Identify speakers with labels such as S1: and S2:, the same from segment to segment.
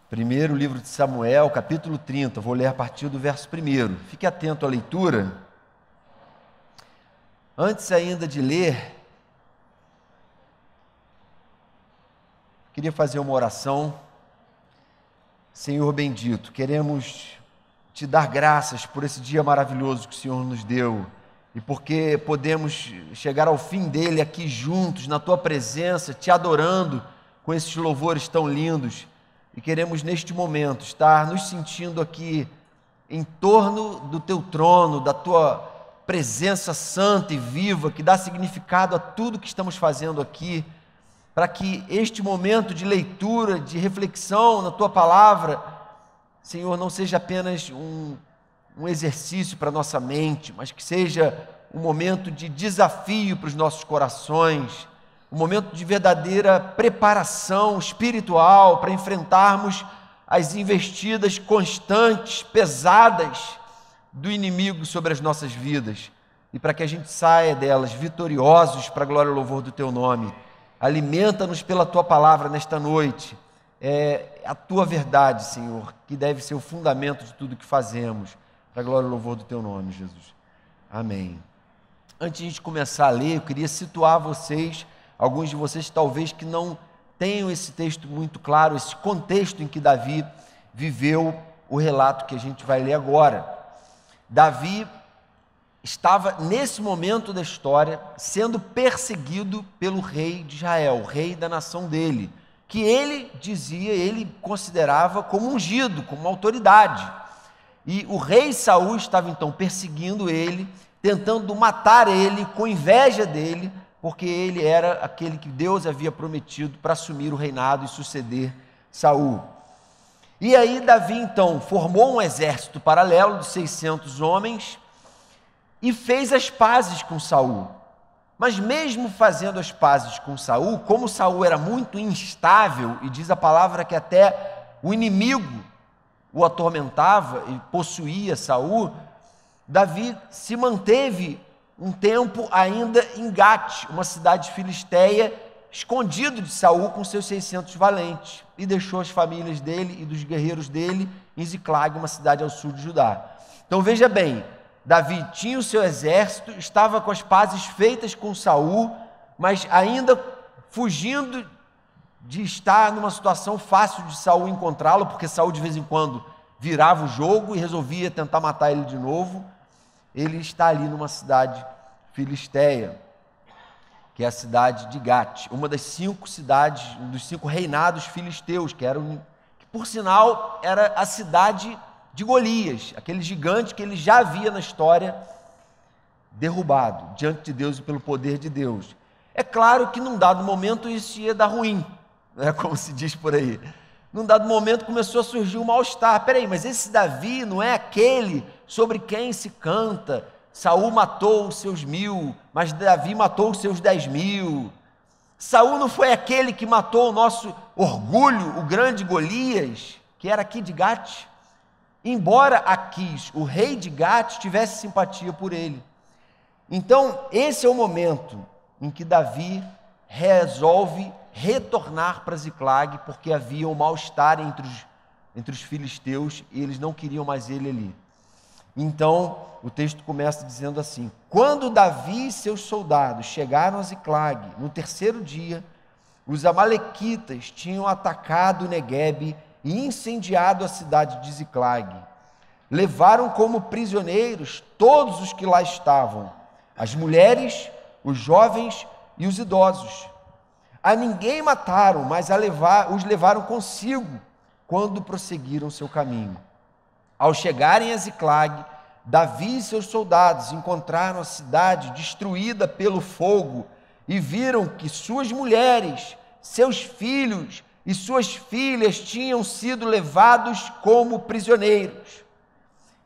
S1: Primeiro livro de Samuel, capítulo 30, vou ler a partir do verso 1. Fique atento à leitura. Antes ainda de ler, queria fazer uma oração. Senhor bendito, queremos te dar graças por esse dia maravilhoso que o Senhor nos deu e porque podemos chegar ao fim dele aqui juntos, na tua presença, te adorando com esses louvores tão lindos. E queremos neste momento estar nos sentindo aqui em torno do teu trono, da tua presença santa e viva, que dá significado a tudo que estamos fazendo aqui, para que este momento de leitura, de reflexão na tua palavra, Senhor, não seja apenas um exercício para a nossa mente, mas que seja um momento de desafio para os nossos corações, um momento de verdadeira preparação espiritual para enfrentarmos as investidas constantes, pesadas do inimigo sobre as nossas vidas e para que a gente saia delas vitoriosos para a glória e louvor do teu nome. Alimenta-nos pela tua palavra nesta noite. É a tua verdade, Senhor, que deve ser o fundamento de tudo que fazemos, para a glória e louvor do teu nome, Jesus. Amém. Antes de a gente começar a ler, eu queria situar vocês, alguns de vocês talvez que não tenham esse texto muito claro, esse contexto em que Davi viveu o relato que a gente vai ler agora. Davi estava, nesse momento da história, sendo perseguido pelo rei de Israel, o rei da nação dele, que ele dizia, ele considerava como ungido, como autoridade. E o rei Saul estava então perseguindo ele, tentando matar ele, com inveja dele, porque ele era aquele que Deus havia prometido para assumir o reinado e suceder Saul. E aí Davi então formou um exército paralelo de 600 homens e fez as pazes com Saul. Mas mesmo fazendo as pazes com Saul, como Saul era muito instável, e diz a palavra que até o inimigo o atormentava e possuía Saul, Davi se manteve um tempo ainda em Gate, uma cidade filisteia, escondido de Saul com seus 600 valentes, e deixou as famílias dele e dos guerreiros dele em Ziclag, uma cidade ao sul de Judá. Então veja bem, Davi tinha o seu exército, estava com as pazes feitas com Saul, mas ainda fugindo de estar numa situação fácil de Saul encontrá-lo, porque Saul de vez em quando virava o jogo e resolvia tentar matar ele de novo. Ele está ali numa cidade filisteia, que é a cidade de Gate, uma das 5 cidades, um dos 5 reinados filisteus, que por sinal era a cidade de Golias, aquele gigante que ele já havia na história derrubado diante de Deus e pelo poder de Deus. É claro que num dado momento isso ia dar ruim, né, como se diz por aí. Num dado momento começou a surgir um mal-estar. Peraí, mas esse Davi não é aquele sobre quem se canta, Saul matou os seus 1000, mas Davi matou os seus 10.000. Saul não foi aquele que matou o nosso orgulho, o grande Golias, que era aqui de Gate? Embora Aquis, o rei de Gate, tivesse simpatia por ele. Então, esse é o momento em que Davi resolve retornar para Ziclag, porque havia um mal-estar entre os filisteus e eles não queriam mais ele ali. Então, o texto começa dizendo assim: quando Davi e seus soldados chegaram a Ziclag, no 3º dia, os amalequitas tinham atacado Neguebe e incendiado a cidade de Ziclag. Levaram como prisioneiros todos os que lá estavam, as mulheres, os jovens e os idosos. A ninguém mataram, mas os levaram consigo quando prosseguiram seu caminho. Ao chegarem a Ziclag, Davi e seus soldados encontraram a cidade destruída pelo fogo e viram que suas mulheres, seus filhos e suas filhas tinham sido levados como prisioneiros.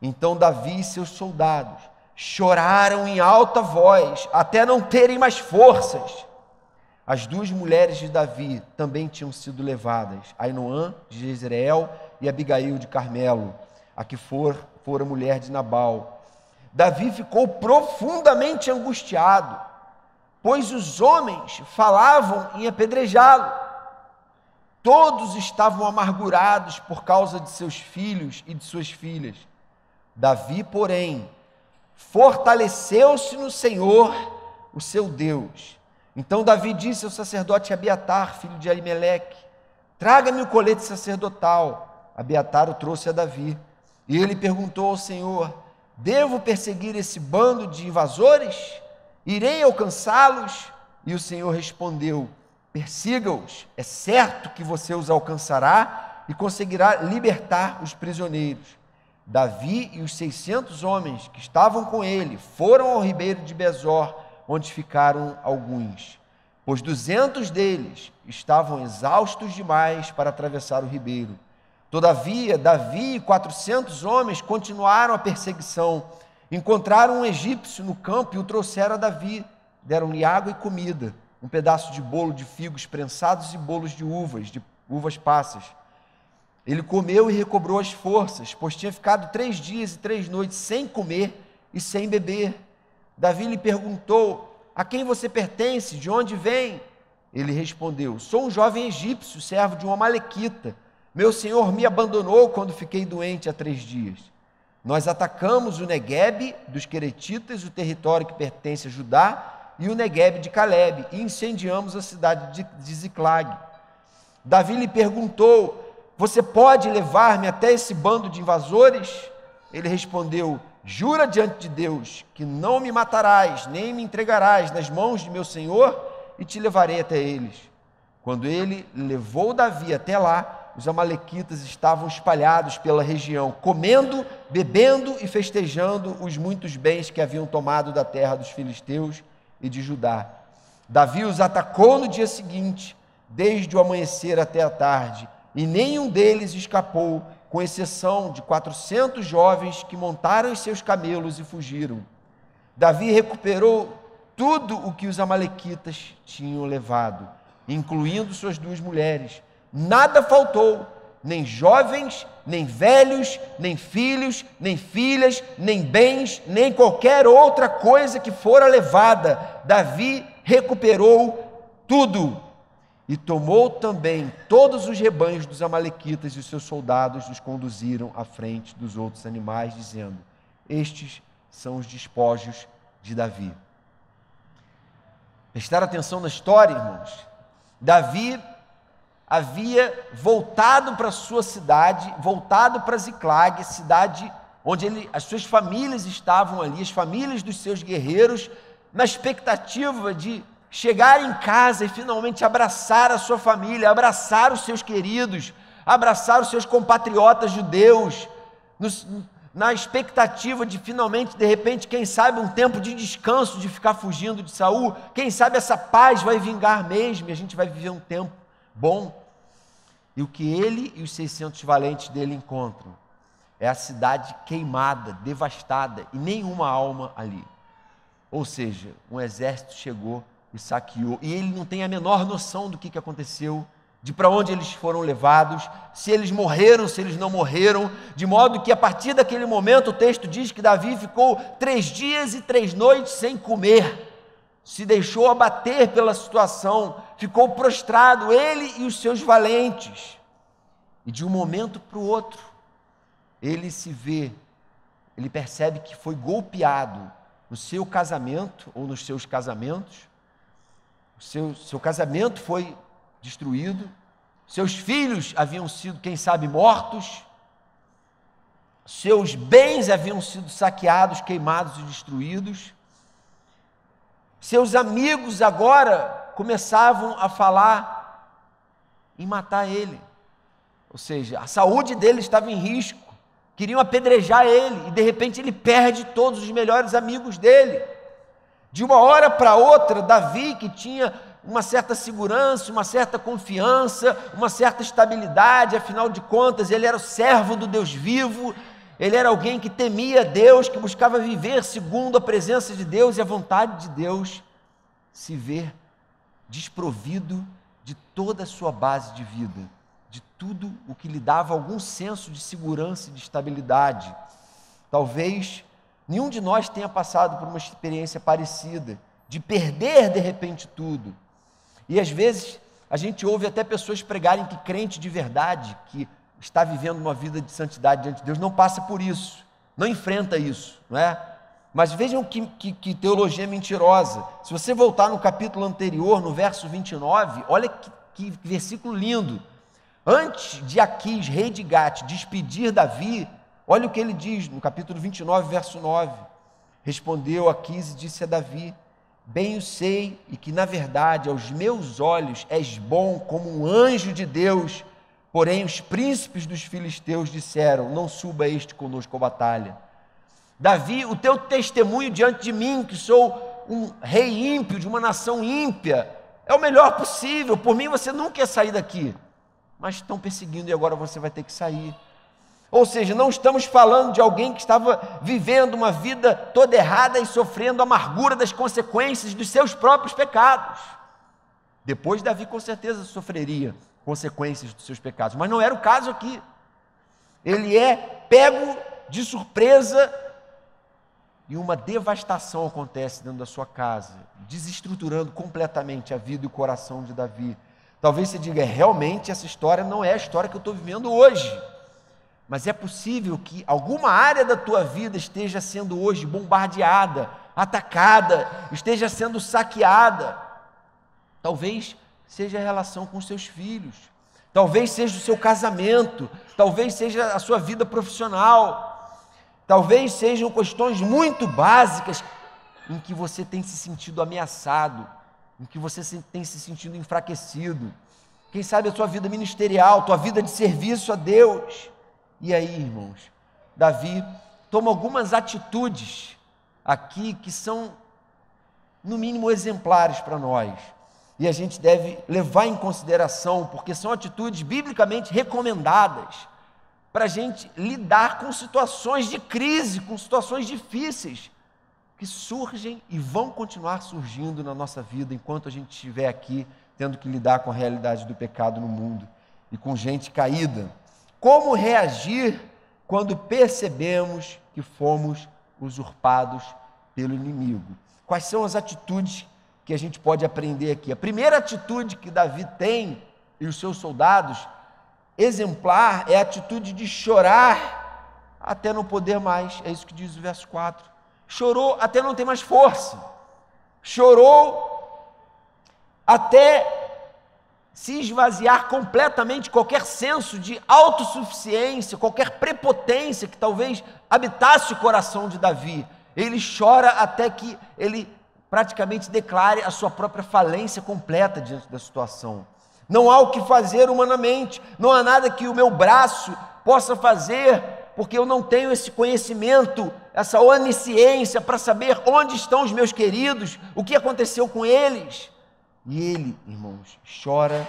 S1: Então Davi e seus soldados choraram em alta voz, até não terem mais forças. As 2 mulheres de Davi também tinham sido levadas, Ainoã de Jezreel e Abigail de Carmelo, a que fora mulher de Nabal. Davi ficou profundamente angustiado, pois os homens falavam em apedrejá-lo. todos estavam amargurados por causa de seus filhos e de suas filhas. Davi, porém, fortaleceu-se no Senhor, o seu Deus. Então Davi disse ao sacerdote Abiatar, filho de Aimeleque: traga-me o colete sacerdotal. Abiatar o trouxe a Davi. E ele perguntou ao Senhor: devo perseguir esse bando de invasores? Irei alcançá-los? E o Senhor respondeu: persiga-os, é certo que você os alcançará e conseguirá libertar os prisioneiros. Davi e os 600 homens que estavam com ele foram ao ribeiro de Besor, onde ficaram alguns, pois 200 deles estavam exaustos demais para atravessar o ribeiro. Todavia, Davi e 400 homens continuaram a perseguição. Encontraram um egípcio no campo e o trouxeram a Davi. Deram-lhe água e comida, um pedaço de bolo de figos prensados e bolos de uvas passas. Ele comeu e recobrou as forças, pois tinha ficado 3 dias e 3 noites sem comer e sem beber. Davi lhe perguntou: a quem você pertence? De onde vem? Ele respondeu: sou um jovem egípcio, servo de um amalequita. Meu senhor me abandonou quando fiquei doente há 3 dias. Nós atacamos o Neguebe dos Queretitas, o território que pertence a Judá, e o Neguebe de Calebe, e incendiamos a cidade de Ziclag. Davi lhe perguntou: você pode levar-me até esse bando de invasores? Ele respondeu: jura diante de Deus que não me matarás, nem me entregarás nas mãos de meu senhor, e te levarei até eles. Quando ele levou Davi até lá, os amalequitas estavam espalhados pela região, comendo, bebendo e festejando os muitos bens que haviam tomado da terra dos filisteus e de Judá. Davi os atacou no dia seguinte, desde o amanhecer até a tarde, e nenhum deles escapou, com exceção de 400 jovens que montaram em seus camelos e fugiram. Davi recuperou tudo o que os amalequitas tinham levado, incluindo suas 2 mulheres. Nada faltou, nem jovens, nem velhos, nem filhos, nem filhas, nem bens, nem qualquer outra coisa que fora levada. Davi recuperou tudo. E tomou também todos os rebanhos dos amalequitas, e os seus soldados os conduziram à frente dos outros animais, dizendo: estes são os despojos de Davi. Prestar atenção na história, irmãos. Davi havia voltado para a sua cidade, voltado para Ziclag, cidade onde as suas famílias estavam ali, as famílias dos seus guerreiros, na expectativa de chegar em casa e finalmente abraçar a sua família, abraçar os seus queridos, abraçar os seus compatriotas judeus, na expectativa de finalmente, de repente, quem sabe um tempo de descanso, de ficar fugindo de Saul, quem sabe essa paz vai vingar mesmo e a gente vai viver um tempo bom. E o que ele e os 600 valentes dele encontram é a cidade queimada, devastada, e nenhuma alma ali. Ou seja, um exército chegou e saqueou, e ele não tem a menor noção do que aconteceu, de para onde eles foram levados, se eles morreram, se eles não morreram, de modo que a partir daquele momento o texto diz que Davi ficou 3 dias e 3 noites sem comer, se deixou abater pela situação, ficou prostrado, ele e os seus valentes, e de um momento para o outro, ele percebe que foi golpeado no seu casamento, ou nos seus casamentos. Seu casamento foi destruído, seus filhos haviam sido, quem sabe, mortos, seus bens haviam sido saqueados, queimados e destruídos, seus amigos agora começavam a falar em matar ele, ou seja, a saúde dele estava em risco, queriam apedrejar ele, e de repente ele perde todos os melhores amigos dele. De uma hora para outra, Davi, que tinha uma certa segurança, uma certa confiança, uma certa estabilidade, afinal de contas, ele era o servo do Deus vivo, ele era alguém que temia Deus, que buscava viver segundo a presença de Deus e a vontade de Deus, se vê desprovido de toda a sua base de vida, de tudo o que lhe dava algum senso de segurança e de estabilidade. Talvez nenhum de nós tenha passado por uma experiência parecida, de perder de repente tudo. E às vezes a gente ouve até pessoas pregarem que crente de verdade, que está vivendo uma vida de santidade diante de Deus, não passa por isso, não enfrenta isso, não é? Mas vejam que teologia mentirosa. Se você voltar no capítulo anterior, no verso 29, olha que versículo lindo. Antes de Aquis, rei de Gate, despedir Davi, olha o que ele diz no capítulo 29, verso 9. Respondeu Aquis e disse a Davi: bem o sei, e que na verdade aos meus olhos és bom como um anjo de Deus, porém os príncipes dos filisteus disseram: não suba este conosco à batalha. Davi, o teu testemunho diante de mim, que sou um rei ímpio, de uma nação ímpia, é o melhor possível. Por mim você nunca ia sair daqui, mas estão perseguindo e agora você vai ter que sair. Ou seja, não estamos falando de alguém que estava vivendo uma vida toda errada e sofrendo a amargura das consequências dos seus próprios pecados. Depois Davi com certeza sofreria consequências dos seus pecados, mas não era o caso aqui. Ele é pego de surpresa e uma devastação acontece dentro da sua casa, desestruturando completamente a vida e o coração de Davi. Talvez você diga: realmente essa história não é a história que eu estou vivendo hoje, mas é possível que alguma área da tua vida esteja sendo hoje bombardeada, atacada, esteja sendo saqueada. Talvez seja a relação com os seus filhos, talvez seja o seu casamento, talvez seja a sua vida profissional, talvez sejam questões muito básicas em que você tem se sentido ameaçado, em que você tem se sentido enfraquecido. Quem sabe a sua vida ministerial, tua vida de serviço a Deus. E aí, irmãos, Davi toma algumas atitudes aqui que são, no mínimo, exemplares para nós. E a gente deve levar em consideração, porque são atitudes biblicamente recomendadas para a gente lidar com situações de crise, com situações difíceis, que surgem e vão continuar surgindo na nossa vida enquanto a gente estiver aqui, tendo que lidar com a realidade do pecado no mundo e com gente caída. Como reagir quando percebemos que fomos usurpados pelo inimigo? Quais são as atitudes que a gente pode aprender aqui? A primeira atitude que Davi tem e os seus soldados, exemplar, é a atitude de chorar até não poder mais. É isso que diz o verso 4. Chorou até não ter mais força. Chorou até se esvaziar completamente qualquer senso de autossuficiência, qualquer prepotência que talvez habitasse o coração de Davi. Ele chora até que ele praticamente declare a sua própria falência completa diante da situação. Não há o que fazer humanamente, não há nada que o meu braço possa fazer, porque eu não tenho esse conhecimento, essa onisciência para saber onde estão os meus queridos, o que aconteceu com eles. E ele, irmãos, chora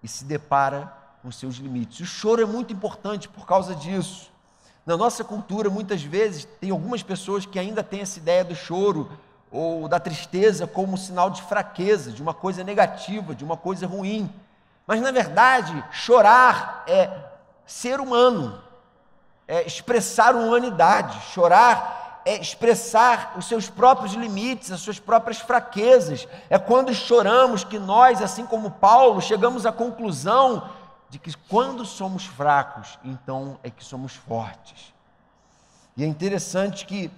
S1: e se depara com seus limites. O choro é muito importante por causa disso. Na nossa cultura, muitas vezes, tem algumas pessoas que ainda têm essa ideia do choro ou da tristeza como sinal de fraqueza, de uma coisa negativa, de uma coisa ruim. Mas, na verdade, chorar é ser humano, é expressar humanidade. Chorar é expressar os seus próprios limites, as suas próprias fraquezas. É quando choramos que nós, assim como Paulo, chegamos à conclusão de que quando somos fracos, então é que somos fortes. E é interessante que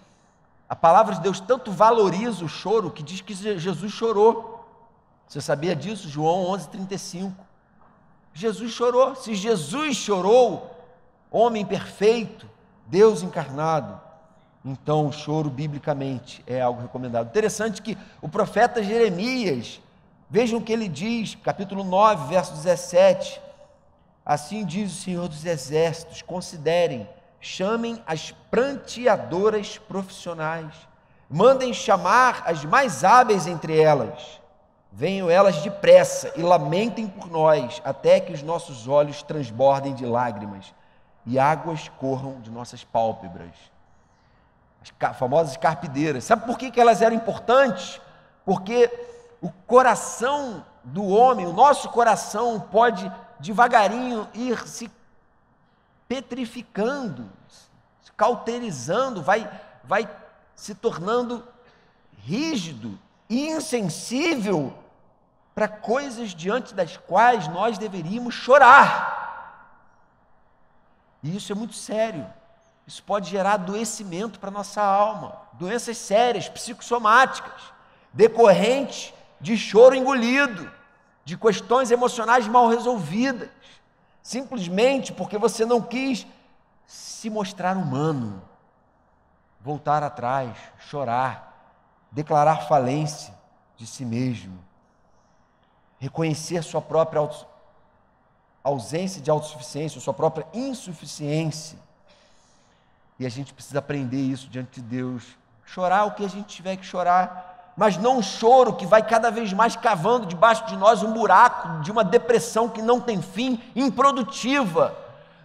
S1: a palavra de Deus tanto valoriza o choro, que diz que Jesus chorou. Você sabia disso? João 11:35. Jesus chorou. Se Jesus chorou, homem perfeito, Deus encarnado, então o choro biblicamente é algo recomendado. Interessante que o profeta Jeremias, vejam o que ele diz, capítulo 9, verso 17. Assim diz o Senhor dos Exércitos: considerem, chamem as pranteadoras profissionais, mandem chamar as mais hábeis entre elas, venham elas depressa e lamentem por nós, até que os nossos olhos transbordem de lágrimas e águas corram de nossas pálpebras. As famosas carpideiras. Sabe por que elas eram importantes? Porque o coração do homem, o nosso coração, pode devagarinho ir se petrificando, se cauterizando, vai se tornando rígido e insensível para coisas diante das quais nós deveríamos chorar. E isso é muito sério. Isso pode gerar adoecimento para a nossa alma, doenças sérias, psicossomáticas, decorrentes de choro engolido, de questões emocionais mal resolvidas, simplesmente porque você não quis se mostrar humano, voltar atrás, chorar, declarar falência de si mesmo, reconhecer sua própria ausência de autossuficiência, sua própria insuficiência. E a gente precisa aprender isso diante de Deus. Chorar o que a gente tiver que chorar, mas não um choro que vai cada vez mais cavando debaixo de nós um buraco de uma depressão que não tem fim, improdutiva,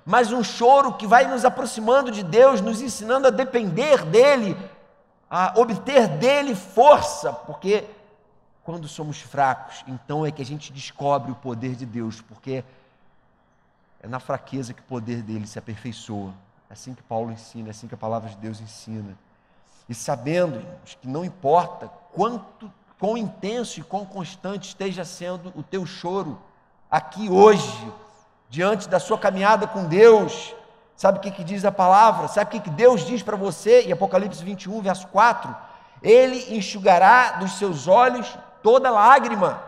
S1: mas um choro que vai nos aproximando de Deus, nos ensinando a depender dEle, a obter dEle força, porque quando somos fracos, então é que a gente descobre o poder de Deus, porque é na fraqueza que o poder dEle se aperfeiçoa. É assim que Paulo ensina, é assim que a palavra de Deus ensina. E sabendo, irmãos, que não importa quão intenso e quão constante esteja sendo o teu choro aqui hoje, diante da sua caminhada com Deus, sabe o que diz a palavra? Sabe o que Deus diz para você? Em Apocalipse 21, verso 4, Ele enxugará dos seus olhos toda lágrima,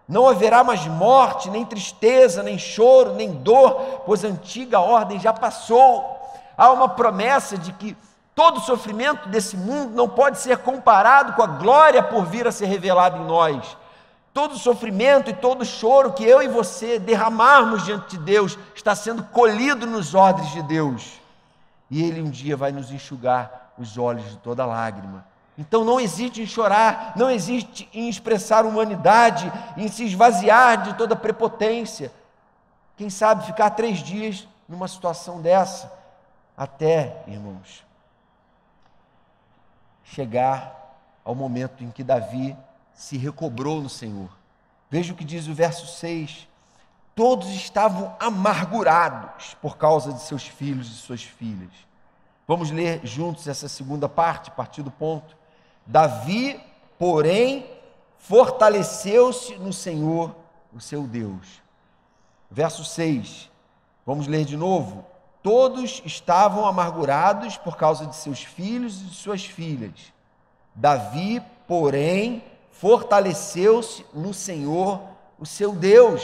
S1: não haverá mais morte, nem tristeza, nem choro, nem dor, pois a antiga ordem já passou. Há uma promessa de que todo sofrimento desse mundo não pode ser comparado com a glória por vir a ser revelada em nós. Todo sofrimento e todo choro que eu e você derramarmos diante de Deus está sendo colhido nos odres de Deus. E Ele um dia vai nos enxugar os olhos de toda lágrima. Então não existe em chorar, não existe em expressar humanidade, em se esvaziar de toda prepotência. Quem sabe ficar 3 dias numa situação dessa, até, irmãos, chegar ao momento em que Davi se recobrou no Senhor. Veja o que diz o verso 6. Todos estavam amargurados por causa de seus filhos e suas filhas. Vamos ler juntos essa segunda parte, a partir do ponto. Davi, porém, fortaleceu-se no Senhor, o seu Deus. Verso 6. Vamos ler de novo. Todos estavam amargurados por causa de seus filhos e de suas filhas. Davi, porém, fortaleceu-se no Senhor, o seu Deus.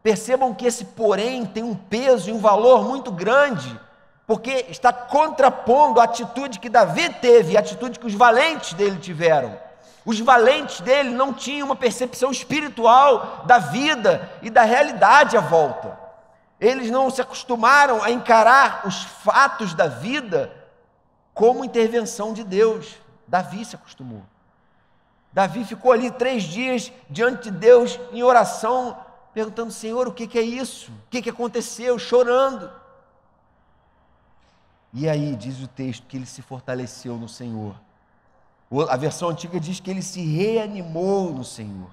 S1: Percebam que esse porém tem um peso e um valor muito grande, porque está contrapondo a atitude que Davi teve e a atitude que os valentes dele tiveram. Os valentes dele não tinham uma percepção espiritual da vida e da realidade à volta. Eles não se acostumaram a encarar os fatos da vida como intervenção de Deus. Davi se acostumou. Davi ficou ali 3 dias diante de Deus em oração, perguntando: Senhor, o que é isso? O que aconteceu? Chorando. E aí diz o texto que ele se fortaleceu no Senhor. A versão antiga diz que ele se reanimou no Senhor.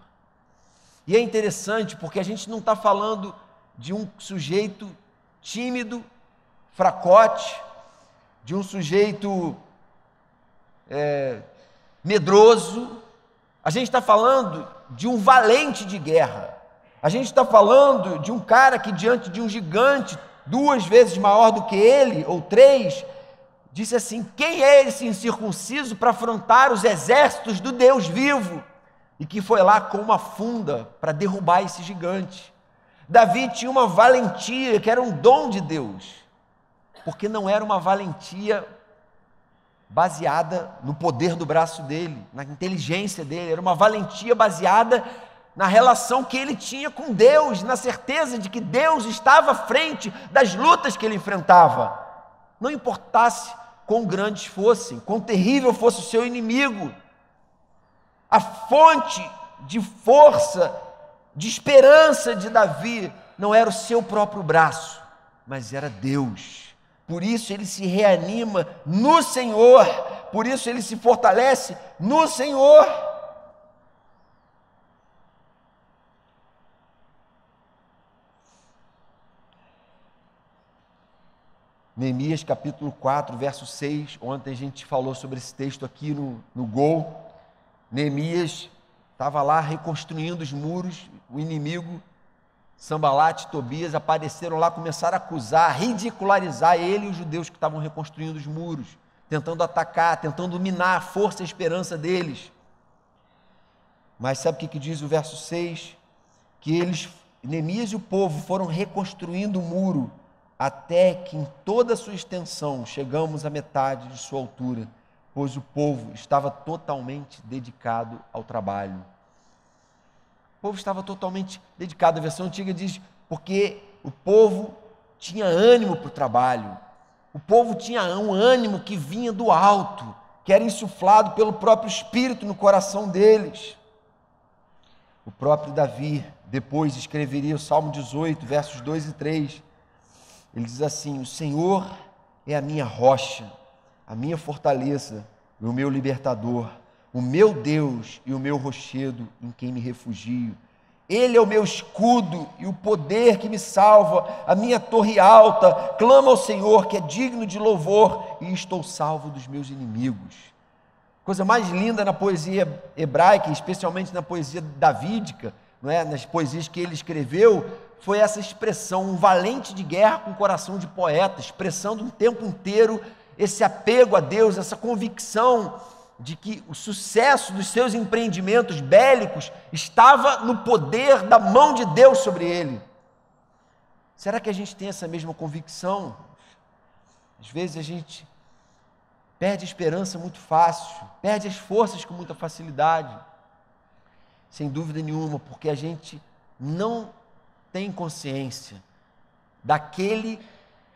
S1: E é interessante porque a gente não está falando de um sujeito tímido, fracote, de um sujeito medroso. A gente está falando de um valente de guerra. A gente está falando de um cara que diante de um gigante 2 vezes maior do que ele, ou 3, disse assim: quem é esse incircunciso para afrontar os exércitos do Deus vivo? E que foi lá com uma funda para derrubar esse gigante. Davi tinha uma valentia que era um dom de Deus, porque não era uma valentia baseada no poder do braço dele, na inteligência dele, era uma valentia baseada na relação que ele tinha com Deus, na certeza de que Deus estava à frente das lutas que ele enfrentava. Não importasse quão grandes fossem, quão terrível fosse o seu inimigo, a fonte de força, de esperança de Davi não era o seu próprio braço, mas era Deus. Por isso ele se reanima no Senhor, por isso ele se fortalece no Senhor. Neemias capítulo 4, verso 6, ontem a gente falou sobre esse texto aqui no Gol. Neemias estava lá reconstruindo os muros, o inimigo, Sanbalat e Tobias, apareceram lá, começaram a acusar, a ridicularizar ele e os judeus que estavam reconstruindo os muros, tentando atacar, tentando minar a força e a esperança deles. Mas sabe o que diz o verso 6? Que eles, Neemias e o povo, foram reconstruindo o muro, até que em toda a sua extensão chegamos à metade de sua altura, pois o povo estava totalmente dedicado ao trabalho. O povo estava totalmente dedicado. A versão antiga diz, porque o povo tinha ânimo para o trabalho. O povo tinha um ânimo que vinha do alto, que era insuflado pelo próprio Espírito no coração deles. O próprio Davi, depois escreveria o Salmo 18, versos 2 e 3. Ele diz assim: o Senhor é a minha rocha, a minha fortaleza e o meu libertador, o meu Deus e o meu rochedo em quem me refugio. Ele é o meu escudo e o poder que me salva, a minha torre alta. Clamo ao Senhor, que é digno de louvor, e estou salvo dos meus inimigos. Coisa mais linda na poesia hebraica, especialmente na poesia davídica, não é? Nas poesias que ele escreveu, foi essa expressão, um valente de guerra com coração de poeta, expressando o tempo inteiro esse apego a Deus, essa convicção de que o sucesso dos seus empreendimentos bélicos estava no poder da mão de Deus sobre ele. Será que a gente tem essa mesma convicção? Às vezes a gente perde a esperança muito fácil, perde as forças com muita facilidade, sem dúvida nenhuma, porque a gente não tem consciência daquele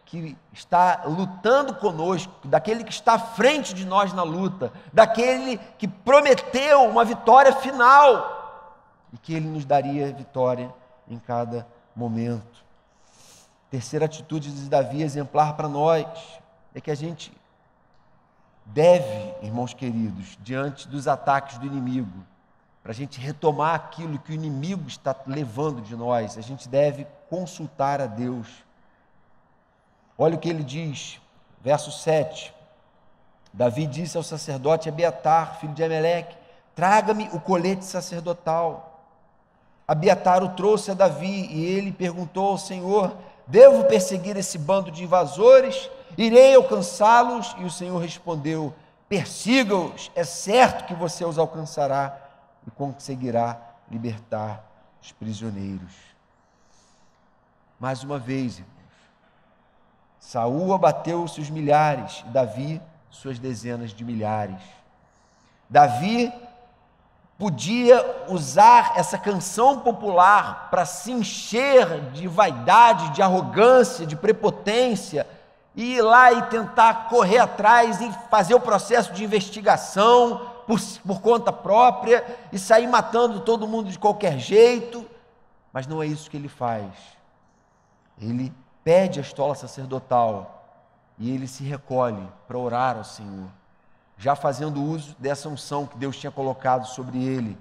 S1: que está lutando conosco, daquele que está à frente de nós na luta, daquele que prometeu uma vitória final e que ele nos daria vitória em cada momento. Terceira atitude de Davi exemplar para nós é que a gente deve, irmãos queridos, diante dos ataques do inimigo, para a gente retomar aquilo que o inimigo está levando de nós, a gente deve consultar a Deus. Olha o que ele diz, verso 7. Davi disse ao sacerdote Abiatar, filho de Ameleque: traga-me o colete sacerdotal. Abiatar o trouxe a Davi, e ele perguntou ao Senhor: devo perseguir esse bando de invasores? Irei alcançá-los? E o Senhor respondeu: persiga-os, é certo que você os alcançará e conseguirá libertar os prisioneiros. Mais uma vez, irmãos, Saul abateu seus milhares, e Davi suas dezenas de milhares. Davi podia usar essa canção popular para se encher de vaidade, de arrogância, de prepotência, e ir lá e tentar correr atrás e fazer o processo de investigação por conta própria e sair matando todo mundo de qualquer jeito, mas não é isso que ele faz. Ele pede a estola sacerdotal e ele se recolhe para orar ao Senhor, já fazendo uso dessa unção que Deus tinha colocado sobre ele.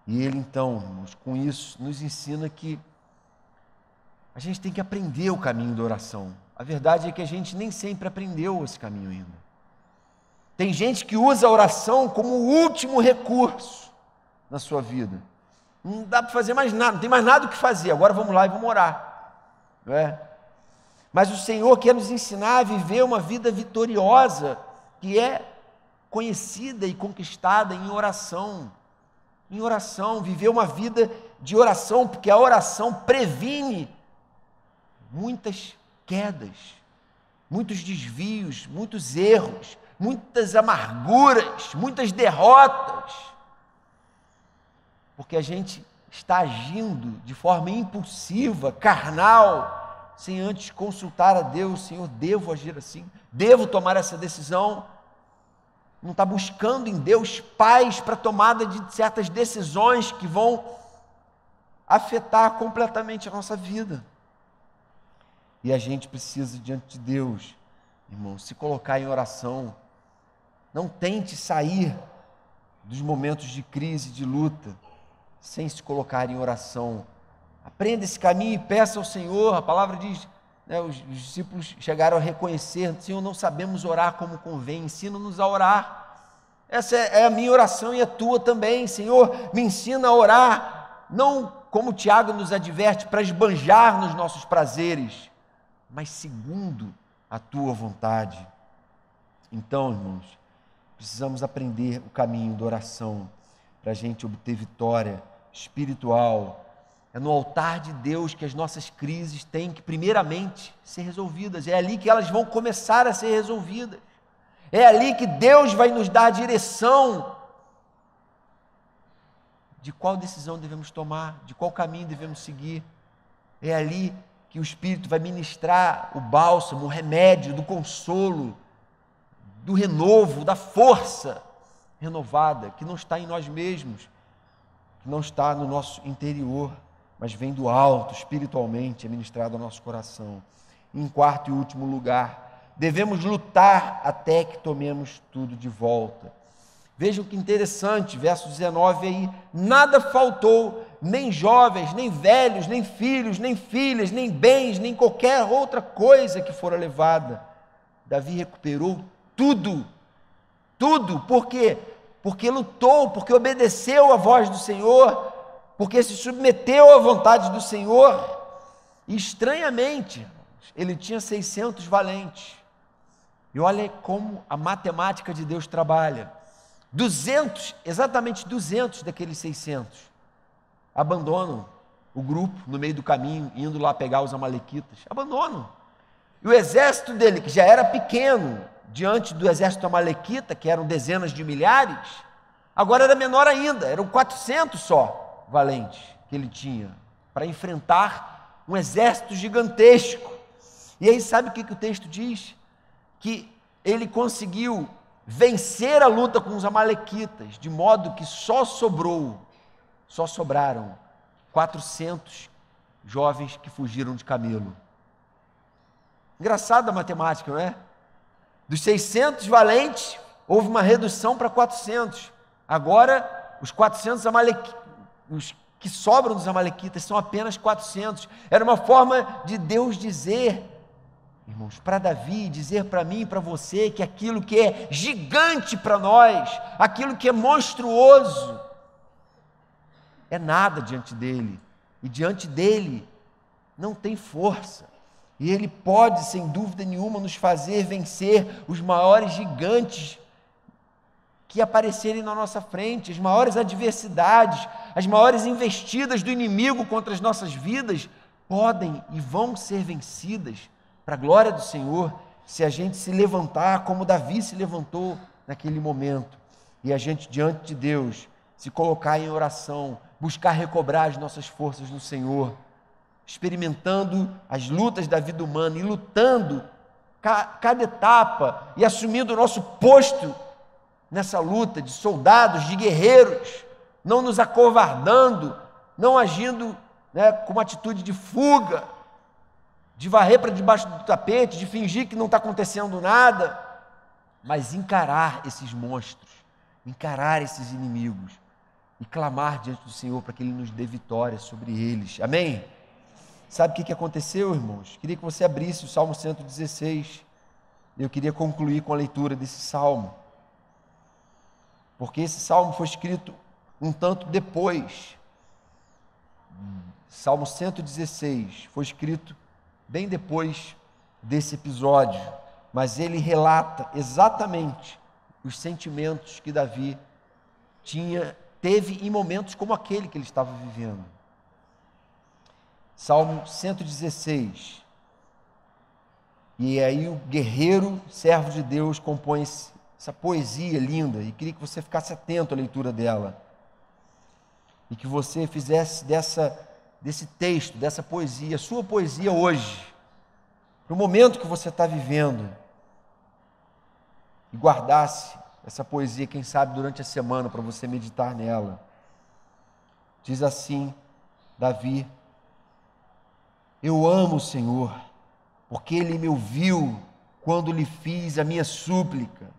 S1: E ele então, irmãos, com isso, nos ensina que a gente tem que aprender o caminho da oração. A verdade é que a gente nem sempre aprendeu esse caminho ainda. Tem gente que usa a oração como o último recurso na sua vida. Não dá para fazer mais nada, não tem mais nada o que fazer, agora vamos lá e vamos orar. Não é? Mas o Senhor quer nos ensinar a viver uma vida vitoriosa, que é conhecida e conquistada em oração. Em oração, viver uma vida de oração, porque a oração previne muitas quedas, muitos desvios, muitos erros, muitas amarguras, muitas derrotas, porque a gente está agindo de forma impulsiva, carnal, sem antes consultar a Deus. Senhor, devo agir assim? Devo tomar essa decisão? Não está buscando em Deus paz para a tomada de certas decisões que vão afetar completamente a nossa vida. E a gente precisa, diante de Deus, irmão, se colocar em oração. Não tente sair dos momentos de crise, de luta, sem se colocar em oração. Aprenda esse caminho e peça ao Senhor. A palavra diz, né, os discípulos chegaram a reconhecer: Senhor, não sabemos orar como convém, ensina-nos a orar. Essa é a minha oração e a tua também. Senhor, me ensina a orar, não como Tiago nos adverte, para esbanjar nos nossos prazeres, mas segundo a tua vontade. Então, irmãos, precisamos aprender o caminho da oração para a gente obter vitória espiritual. É no altar de Deus que as nossas crises têm que primeiramente ser resolvidas. É ali que elas vão começar a ser resolvidas. É ali que Deus vai nos dar a direção de qual decisão devemos tomar, de qual caminho devemos seguir. É ali que o Espírito vai ministrar o bálsamo, o remédio do consolo, do renovo, da força renovada, que não está em nós mesmos, que não está no nosso interior, mas vem do alto, espiritualmente, é ministrado ao nosso coração. Em quarto e último lugar, devemos lutar até que tomemos tudo de volta. Vejam que interessante, verso 19 aí, nada faltou, nem jovens, nem velhos, nem filhos, nem filhas, nem bens, nem qualquer outra coisa que fora levada. Davi recuperou tudo, por quê? Porque lutou, porque obedeceu à voz do Senhor, porque se submeteu à vontade do Senhor. E estranhamente, ele tinha 600 valentes. E olha como a matemática de Deus trabalha. 200, exatamente 200 daqueles 600, abandonam o grupo no meio do caminho, indo lá pegar os amalequitas. Abandonam. E o exército dele, que já era pequeno, diante do exército amalequita, que eram dezenas de milhares, agora era menor ainda, eram 400 só valentes que ele tinha, para enfrentar um exército gigantesco. E aí sabe o que o texto diz? Que ele conseguiu vencer a luta com os amalequitas, de modo que só sobraram 400 jovens que fugiram de camelo. Engraçada a matemática, não é? Dos 600 valentes, houve uma redução para 400. Agora, os 400 os que sobram dos amalequitas são apenas 400. Era uma forma de Deus dizer, irmãos, para Davi, dizer para mim e para você, que aquilo que é gigante para nós, aquilo que é monstruoso, é nada diante dele. E diante dele não tem força. E ele pode, sem dúvida nenhuma, nos fazer vencer os maiores gigantes que aparecerem na nossa frente, as maiores adversidades, as maiores investidas do inimigo contra as nossas vidas, podem e vão ser vencidas para a glória do Senhor, se a gente se levantar como Davi se levantou naquele momento, e a gente, diante de Deus, se colocar em oração, buscar recobrar as nossas forças no Senhor, experimentando as lutas da vida humana e lutando cada etapa e assumindo o nosso posto nessa luta de soldados, de guerreiros, não nos acovardando, não agindo com uma atitude de fuga, de varrer para debaixo do tapete, de fingir que não está acontecendo nada, mas encarar esses monstros, encarar esses inimigos e clamar diante do Senhor para que Ele nos dê vitória sobre eles. Amém? Sabe o que aconteceu, irmãos? Queria que você abrisse o Salmo 116. Eu queria concluir com a leitura desse salmo, porque esse salmo foi escrito um tanto depois. Salmo 116 foi escrito bem depois desse episódio, mas ele relata exatamente os sentimentos que Davi teve em momentos como aquele que ele estava vivendo. Salmo 116. E aí o guerreiro, servo de Deus, compõe essa poesia linda, e queria que você ficasse atento à leitura dela, e que você fizesse desse texto, dessa poesia, sua poesia hoje, para o momento que você está vivendo, e guardasse essa poesia, quem sabe, durante a semana, para você meditar nela. Diz assim Davi: eu amo o Senhor, porque Ele me ouviu quando lhe fiz a minha súplica.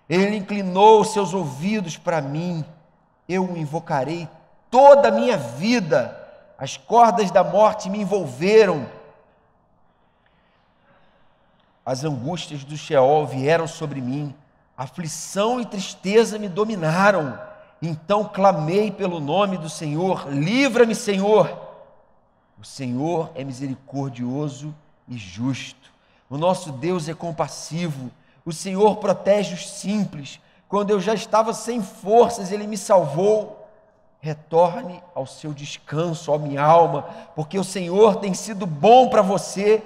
S1: Ele inclinou os seus ouvidos para mim. Eu o invocarei toda a minha vida. As cordas da morte me envolveram. As angústias do Sheol vieram sobre mim, aflição e tristeza me dominaram. Então clamei pelo nome do Senhor, livra-me, Senhor. O Senhor é misericordioso e justo. O nosso Deus é compassivo. O Senhor protege os simples. Quando eu já estava sem forças, Ele me salvou. Retorne ao seu descanso, ó minha alma, porque o Senhor tem sido bom para você,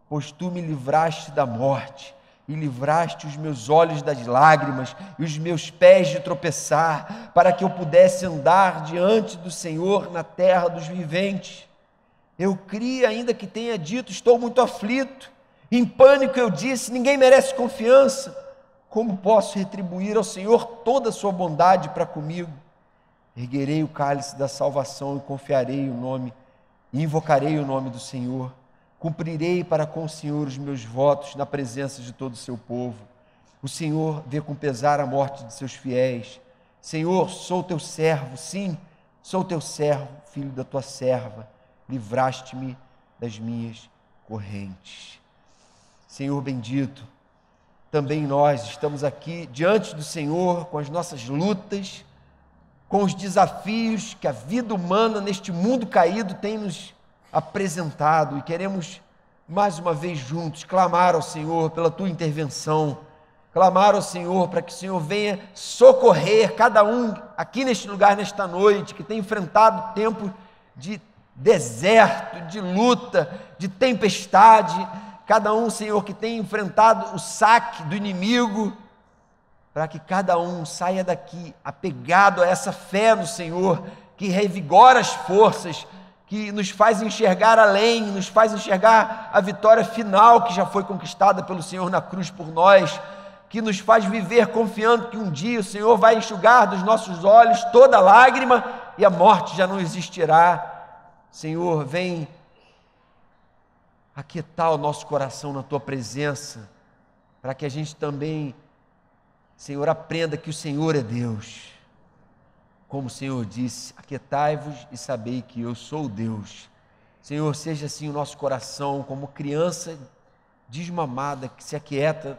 S1: pois tu me livraste da morte e livraste os meus olhos das lágrimas e os meus pés de tropeçar, para que eu pudesse andar diante do Senhor na terra dos viventes. Eu criei, ainda que tenha dito, estou muito aflito. Em pânico eu disse, ninguém merece confiança. Como posso retribuir ao Senhor toda a sua bondade para comigo? Erguerei o cálice da salvação e confiarei o nome, e invocarei o nome do Senhor. Cumprirei para com o Senhor os meus votos na presença de todo o seu povo. O Senhor vê com pesar a morte de seus fiéis. Senhor, sou teu servo, sim, sou teu servo, filho da tua serva. Livraste-me das minhas correntes. Senhor bendito, também nós estamos aqui diante do Senhor com as nossas lutas, com os desafios que a vida humana neste mundo caído tem nos apresentado, e queremos mais uma vez juntos clamar ao Senhor pela tua intervenção, clamar ao Senhor para que o Senhor venha socorrer cada um aqui neste lugar, nesta noite, que tem enfrentado tempos de deserto, de luta, de tempestade, cada um, Senhor, que tem enfrentado o saque do inimigo, para que cada um saia daqui apegado a essa fé no Senhor, que revigora as forças, que nos faz enxergar além, nos faz enxergar a vitória final que já foi conquistada pelo Senhor na cruz por nós, que nos faz viver confiando que um dia o Senhor vai enxugar dos nossos olhos toda lágrima e a morte já não existirá. Senhor, vem aquietar o nosso coração na tua presença, para que a gente também, Senhor, aprenda que o Senhor é Deus. Como o Senhor disse, aquietai-vos e sabei que eu sou Deus. Senhor, seja assim o nosso coração, como criança desmamada que se aquieta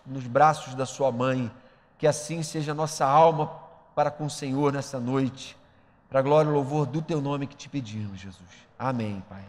S1: nos braços da sua mãe, que assim seja a nossa alma para com o Senhor nessa noite, para a glória e louvor do teu nome que te pedimos, Jesus. Amém, Pai.